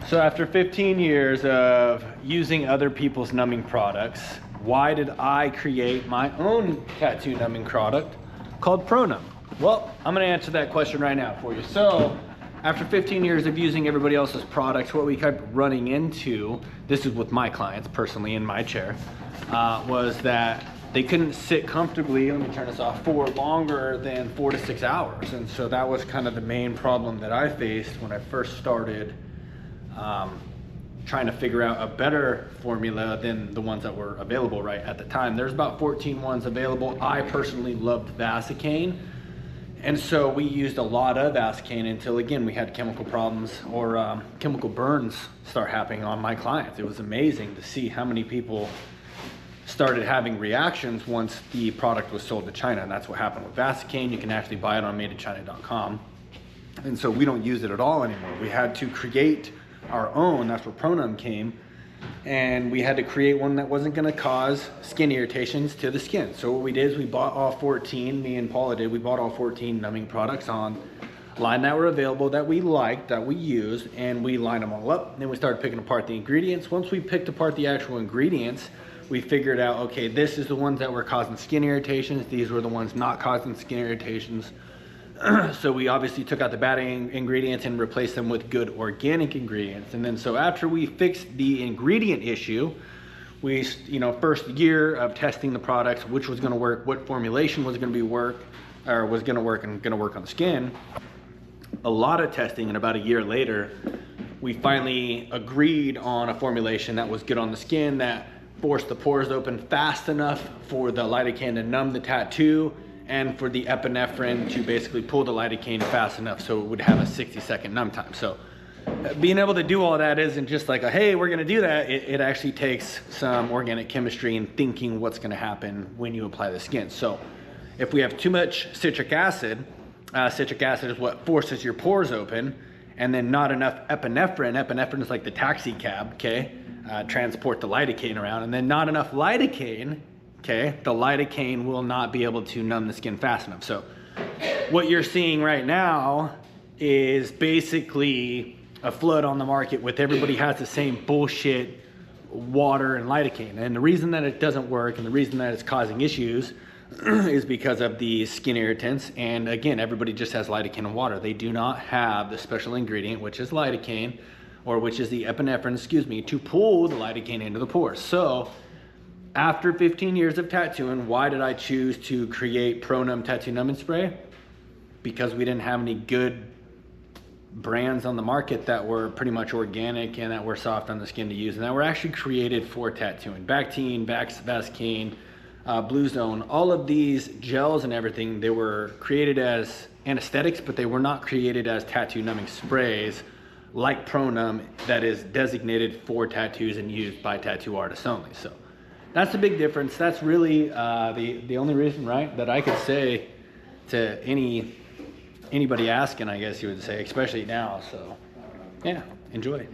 So after 15 years of using other people's numbing products, why did I create my own tattoo numbing product called ProNumb? Well, I'm gonna answer that question right now for you. So after 15 years of using everybody else's products, what we kept running into, this is with my clients personally in my chair, was that they couldn't sit comfortably, let me turn this off, for longer than 4 to 6 hours. And so that was kind of the main problem that I faced when I first started trying to figure out a better formula than the ones that were available right at the time. There's about 14 ones available. I personally loved Vasecaine. And so we used a lot of Vasecaine until, again, we had chemical problems or chemical burns start happening on my clients. It was amazing to see how many people started having reactions once the product was sold to China. And that's what happened with Vasecaine. You can actually buy it on madeinchina.com. And so we don't use it at all anymore. We had to create our own. That's where ProNumb came. And we had to create one that wasn't gonna cause skin irritations to the skin. So what we did is we bought all 14, me and Paula did, we bought all 14 numbing products on line that were available that we liked, that we used, and we lined them all up. And then we started picking apart the ingredients. Once we picked apart the actual ingredients, we figured out, okay, this is the ones that were causing skin irritations. These were the ones not causing skin irritations. So we obviously took out the bad ingredients and replaced them with good organic ingredients. And then so after we fixed the ingredient issue, we, first year of testing the products, which was gonna work, what formulation was gonna work on the skin, a lot of testing, and about a year later, we finally agreed on a formulation that was good on the skin, that forced the pores open fast enough for the lidocaine to numb the tattoo, and for the epinephrine to basically pull the lidocaine fast enough so it would have a 60-second numb time. So being able to do all that isn't just like a, hey, we're gonna do that. It actually takes some organic chemistry and thinking what's gonna happen when you apply the skin. So if we have too much citric acid is what forces your pores open, and then not enough epinephrine is like the taxi cab, okay? Transport the lidocaine around, and then not enough lidocaine, okay, the lidocaine will not be able to numb the skin fast enough. So what you're seeing right now is basically a flood on the market with everybody has the same bullshit water and lidocaine. And the reason that it doesn't work and the reason that it's causing issues is because of the skin irritants. And again, everybody just has lidocaine and water. They do not have the special ingredient, which is lidocaine, or which is the epinephrine, to pull the lidocaine into the pores. So after 15 years of tattooing, why did I choose to create ProNumb Tattoo Numbing Spray? Because we didn't have any good brands on the market that were pretty much organic and that were soft on the skin to use, and that were actually created for tattooing. Bactine, Vasecaine, Blue Zone, all of these gels and everything, they were created as anesthetics, but they were not created as tattoo numbing sprays like ProNumb that is designated for tattoos and used by tattoo artists only. So that's the big difference. That's really the only reason, right, that I could say to anybody asking, I guess you would say, especially now. So yeah, enjoy.